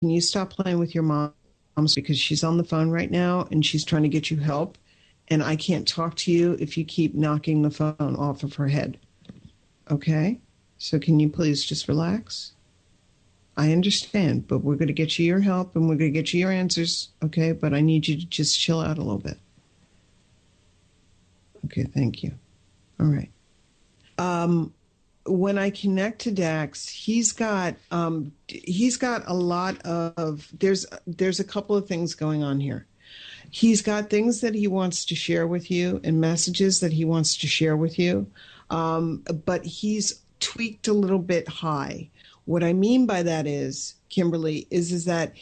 can you stop playing with your mom? Because she's on the phone right now and she's trying to get you help. And I can't talk to you if you keep knocking the phone off of her head. Okay? So can you please just relax? I understand, but we're going to get you your help and we're going to get you your answers. Okay? But I need you to just chill out a little bit. Okay, thank you. All right. When I connect to Dax, he's got a lot of there's a couple of things going on here. He's got things that he wants to share with you and messages that he wants to share with you, but he's tweaked a little bit high. What I mean by that is, Kimberly, is that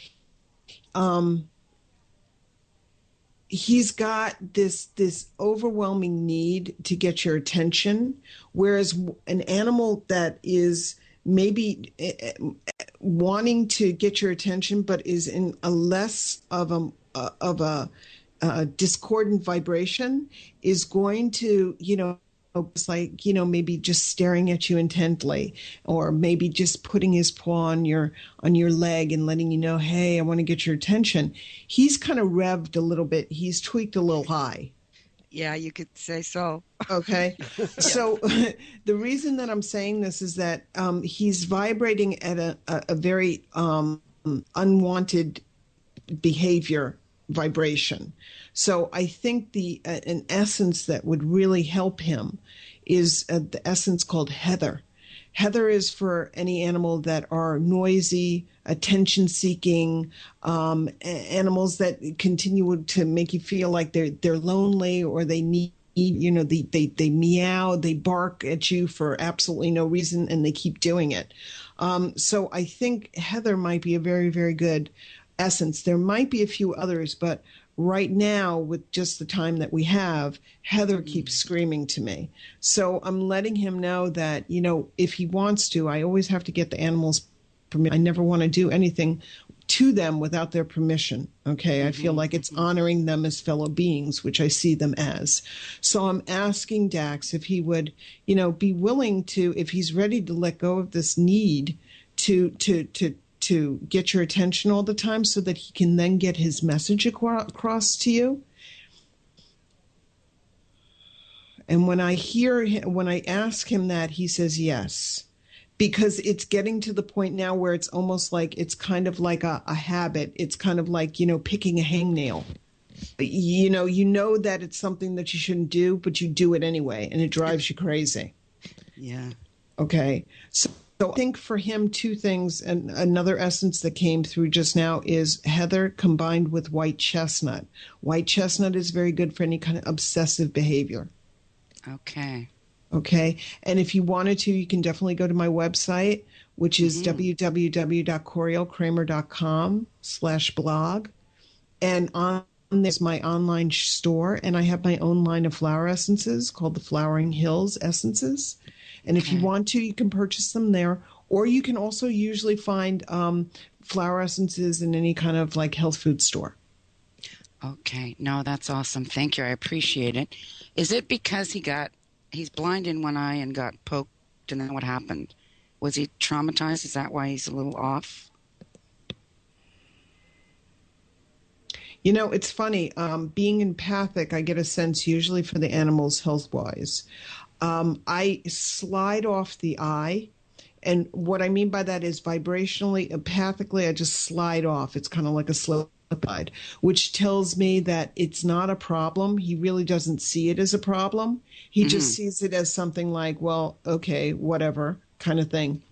he's got this overwhelming need to get your attention, whereas an animal that is maybe wanting to get your attention but is in a less of a discordant vibration is going to, it's like, maybe just staring at you intently, or maybe just putting his paw on your leg and letting you know, hey, I want to get your attention. He's kind of revved a little bit. He's tweaked a little high. Yeah, you could say so. Okay. So the reason that I'm saying this is that he's vibrating at a very unwanted behavior vibration. So I think an essence that would really help him is the essence called Heather. Heather is for any animal that are noisy, attention-seeking, animals that continue to make you feel like they're lonely, or they need, they meow, they bark at you for absolutely no reason, and they keep doing it. So I think Heather might be a very, very good essence. There might be a few others, but right now, with just the time that we have, Heather keeps screaming to me. So I'm letting him know that, if he wants to, I always have to get the animals' permission. I never want to do anything to them without their permission. Okay. I feel like it's honoring them as fellow beings, which I see them as. So I'm asking Dax if he would, be willing to, if he's ready to let go of this need to get your attention all the time, so that he can then get his message across to you. And when I ask him that, he says yes, because it's getting to the point now where it's almost like, it's kind of like a habit. It's kind of like, picking a hangnail. You know that it's something that you shouldn't do, but you do it anyway, and it drives you crazy. Yeah. Okay. So I think for him, two things, and another essence that came through just now is Heather combined with white chestnut. White chestnut is very good for any kind of obsessive behavior. Okay. Okay. And if you wanted to, you can definitely go to my website, which is www.CoryelleKramer.com/blog. And on there's my online store, and I have my own line of flower essences called the Flowering Hills Essences. And if you want to, you can purchase them there. Or you can also usually find flower essences in any kind of like health food store. Okay. No, that's awesome. Thank you. I appreciate it. Is it because he's blind in one eye and got poked, and then what happened? Was he traumatized? Is that why he's a little off? It's funny. Being empathic, I get a sense usually for the animals health-wise. I slide off the eye, and what I mean by that is vibrationally, empathically, I just slide off. It's kind of like a slip slide, which tells me that it's not a problem. He really doesn't see it as a problem. He just sees it as something like, well, okay, whatever kind of thing.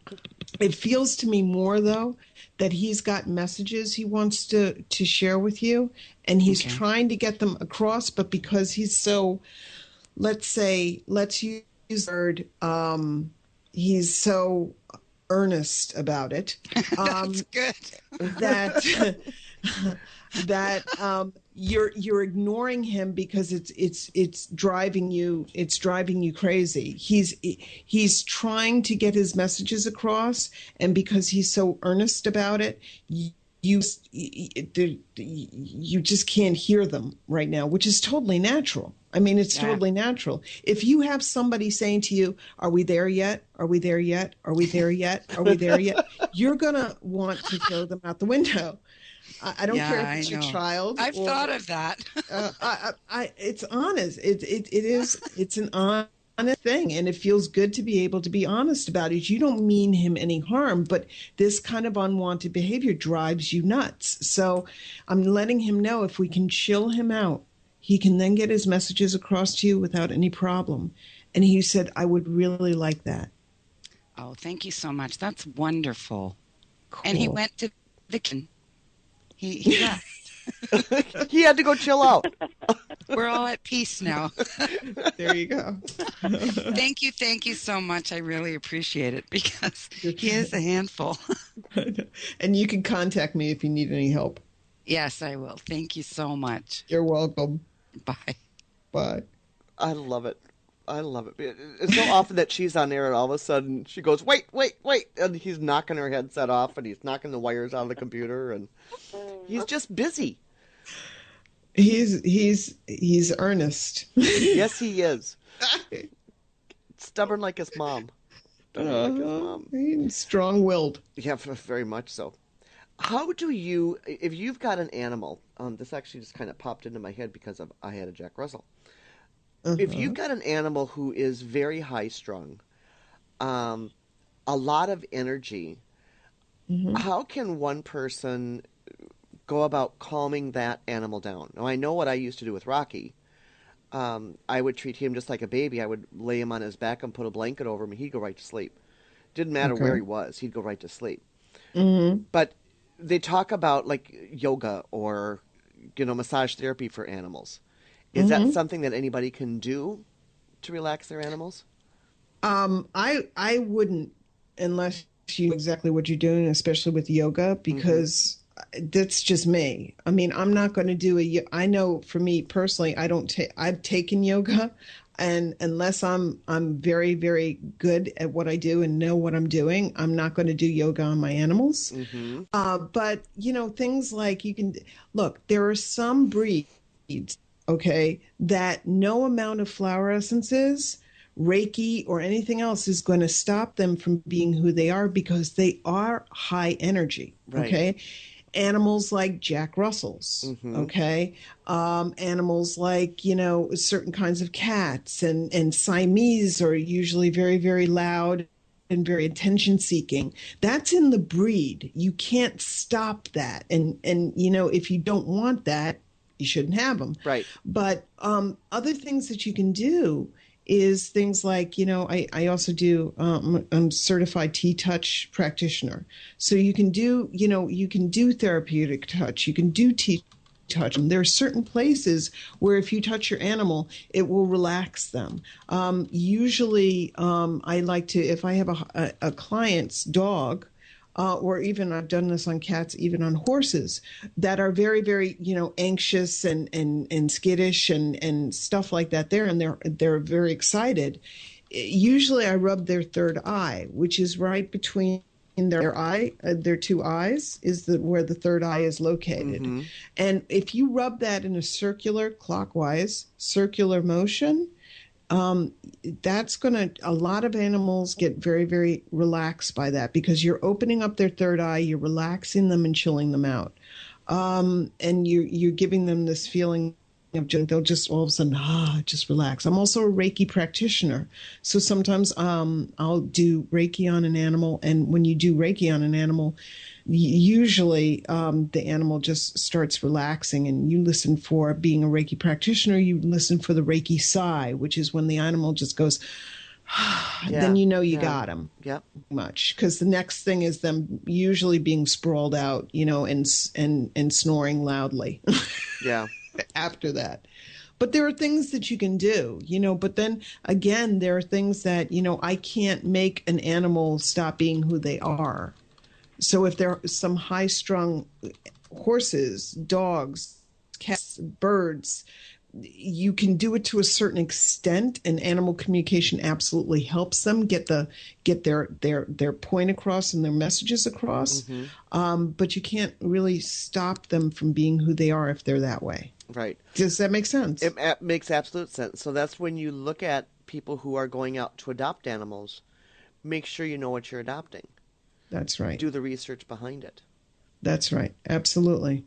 It feels to me more, though, that he's got messages he wants to share with you, and he's trying to get them across, but because he's so, let's use the word, he's so earnest about it. That's good. that you're ignoring him because it's driving you crazy. He's trying to get his messages across, and because he's so earnest about it, you just can't hear them right now, which is totally natural. I mean, it's Yeah. totally natural. If you have somebody saying to you, "Are we there yet? Are we there yet? Are we there yet? Are we there yet?" You're going to want to throw them out the window. I don't Yeah, care if I it's your know. child I've or thought of that. it's honest. It's an honest thing, and it feels good to be able to be honest about it. You don't mean him any harm, but this kind of unwanted behavior drives you nuts. So I'm letting him know if we can chill him out, he can then get his messages across to you without any problem. And he said, I would really like that. Oh, thank you so much. That's wonderful. Cool. And he went to the kitchen. He left. He had to go chill out. We're all at peace now. There you go. Thank you so much. I really appreciate it because he is a handful. And you can contact me if you need any help. Yes, I will. Thank you so much. You're welcome. Bye. Bye. I love it. I love it. It's so often that she's on there and all of a sudden she goes, wait. And he's knocking her headset off and he's knocking the wires out of the computer and he's just busy. He's earnest. Yes, he is. Stubborn like his mom. He's strong-willed. Yeah, very much so. How do you, if you've got an animal, this actually just kind of popped into my head because I had a Jack Russell. If you've got an animal who is very high-strung, a lot of energy, how can one person go about calming that animal down? Now, I know what I used to do with Rocky. I would treat him just like a baby. I would lay him on his back and put a blanket over him, and he'd go right to sleep. Didn't matter where he was. He'd go right to sleep. But they talk about, like, yoga or, massage therapy for animals. Is that something that anybody can do to relax their animals? I wouldn't unless you know exactly what you're doing, especially with yoga, because that's just me. I mean, I'm not going to do I know for me personally, I've taken yoga, and unless I'm very, very good at what I do and know what I'm doing, I'm not going to do yoga on my animals. But things like there are some breeds, that no amount of flower essences, Reiki, or anything else is going to stop them from being who they are because they are high energy. Right. Okay. Animals like Jack Russells. Animals like, certain kinds of cats and Siamese are usually very, very loud and very attention seeking. That's in the breed. You can't stop that. And if you don't want that, you shouldn't have them. Right. But other things that you can do is things like, I also do, I'm a certified T-touch practitioner. So you can do, you can do therapeutic touch. You can do T-touch. There are certain places where if you touch your animal, it will relax them. Usually I like to, if I have a client's dog, or even I've done this on cats, even on horses that are very, very, anxious and skittish and stuff like that there. And they're very excited. Usually I rub their third eye, which is right between their two eyes is where the third eye is located. And if you rub that in a clockwise circular motion, that's a lot of animals get very, very relaxed by that because you're opening up their third eye, you're relaxing them and chilling them out. And you're giving them this feeling of they'll just all of a sudden, just relax. I'm also a Reiki practitioner. So sometimes, I'll do Reiki on an animal. And when you do Reiki on an animal, usually the animal just starts relaxing, and you listen for, being a Reiki practitioner, you listen for the Reiki sigh, which is when the animal just goes, then you got him. Yep. Much, because the next thing is them usually being sprawled out, and snoring loudly. Yeah. After that. But there are things that you can do, but then again, there are things that, I can't make an animal stop being who they are. So if there are some high-strung horses, dogs, cats, birds, you can do it to a certain extent, and animal communication absolutely helps them get their point across and their messages across. But you can't really stop them from being who they are if they're that way. Right. Does that make sense? It makes absolute sense. So that's when you look at people who are going out to adopt animals, make sure you know what you're adopting. That's right. Do the research behind it. That's right. Absolutely.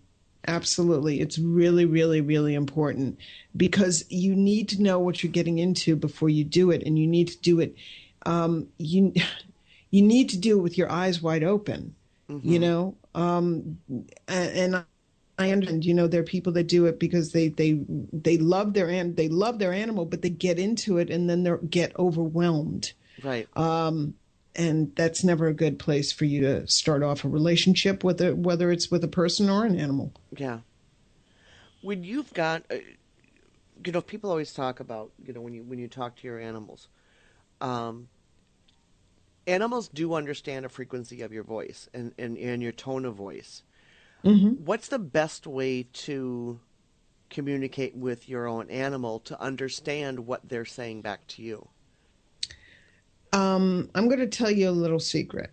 Absolutely. It's really, really, really important, because you need to know what you're getting into before you do it. And you need to do it. You need to do it with your eyes wide open, you know? And I understand, you know, there are people that do it because they love their animal, but they get into it and then they get overwhelmed. Right. And that's never a good place for you to start off a relationship with it, whether it's with a person or an animal. Yeah. When you've got, you know, people always talk about, you know, when you talk to your animals, animals do understand the frequency of your voice and your tone of voice. What's the best way to communicate with your own animal to understand what they're saying back to you? I'm going to tell you a little secret,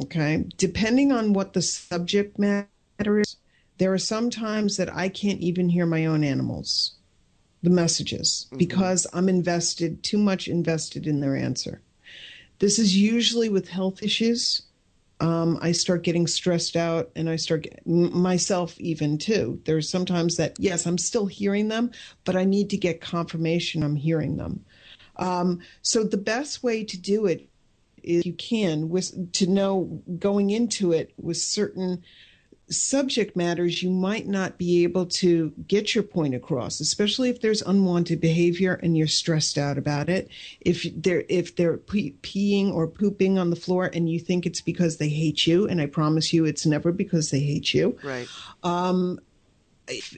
okay? Depending on what the subject matter is, there are some times that I can't even hear my own animals, the messages, because I'm too much invested in their answer. This is usually with health issues. I start getting stressed out, and I myself even too. There's sometimes that, yes, I'm still hearing them, but I need to get confirmation I'm hearing them. So the best way to do it is, you can, to know going into it with certain subject matters, you might not be able to get your point across, especially if there's unwanted behavior and you're stressed out about it. If they're peeing or pooping on the floor and you think it's because they hate you, and I promise you it's never because they hate you. Right.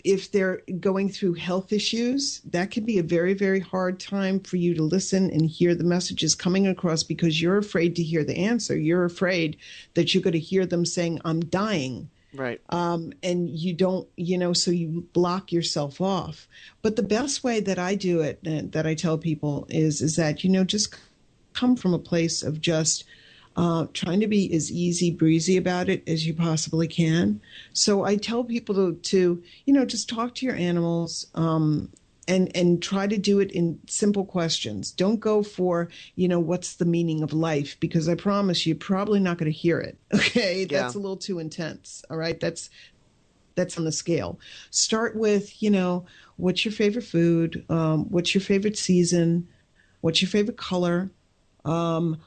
If they're going through health issues, that can be a very, very hard time for you to listen and hear the messages coming across, because you're afraid to hear the answer. You're afraid that you're going to hear them saying, I'm dying. Right. And you don't, you know, so you block yourself off. But the best way that I do it, that I tell people is that, you know, just come from a place of just trying to be as easy breezy about it as you possibly can. So I tell people to you know, just talk to your animals, and try to do it in simple questions. Don't go for, you know, what's the meaning of life? Because I promise you're probably not going to hear it. Okay. Yeah. That's a little too intense. All right. That's on the scale. Start with, you know, what's your favorite food? What's your favorite season? What's your favorite color? What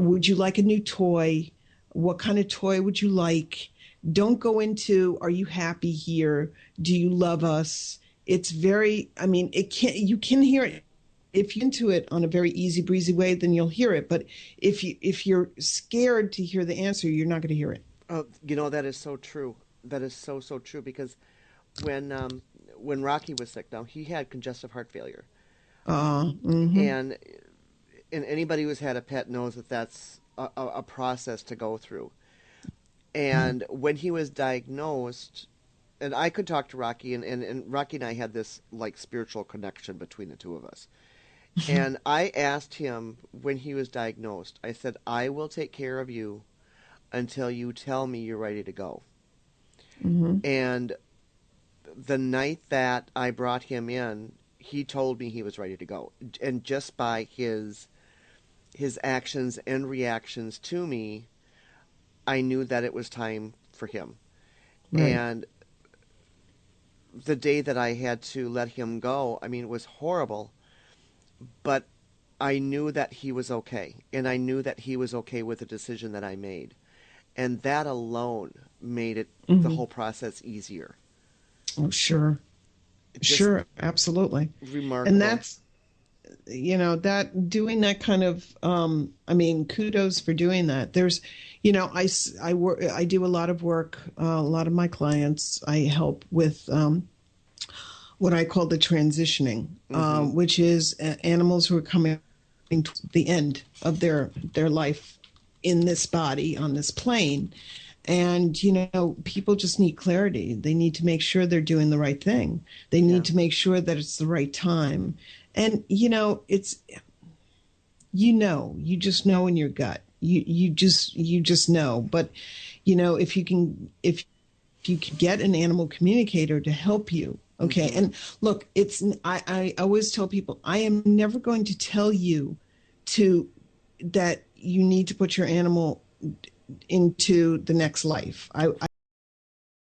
would you like, a new toy? What kind of toy would you like? Don't go into, are you happy here? Do you love us? It's very, I mean, you can hear it. If you're into it on a very easy breezy way, then you'll hear it. But if you're scared to hear the answer, you're not going to hear it. You know, that is so true. That is so true, because when Rocky was sick, now he had congestive heart failure. And anybody who's had a pet knows that that's a process to go through. And when he was diagnosed, and I could talk to Rocky, and Rocky and I had this like spiritual connection between the two of us. And I asked him when he was diagnosed, I said, I will take care of you until you tell me you're ready to go. And the night that I brought him in, he told me he was ready to go. And just by his actions and reactions to me, I knew that it was time for him. Right. And the day that I had to let him go, I mean, it was horrible, but I knew that he was okay. And I knew that he was okay with the decision that I made. And that alone made it, the whole process, easier. Oh, sure. Sure, absolutely. Remarkable. And that's, you know, that doing that kind of, I mean, kudos for doing that. There's, you know, I do a lot of work, a lot of my clients, I help with what I call the transitioning, which is animals who are coming to the end of their life in this body, on this plane. And, people just need clarity. They need to make sure they're doing the right thing. They need to make sure that it's the right time. And, it's, you just know in your gut. You just know. But, if you can get an animal communicator to help you, okay. Mm-hmm. And look, I always tell people, I am never going to tell you that you need to put your animal into the next life.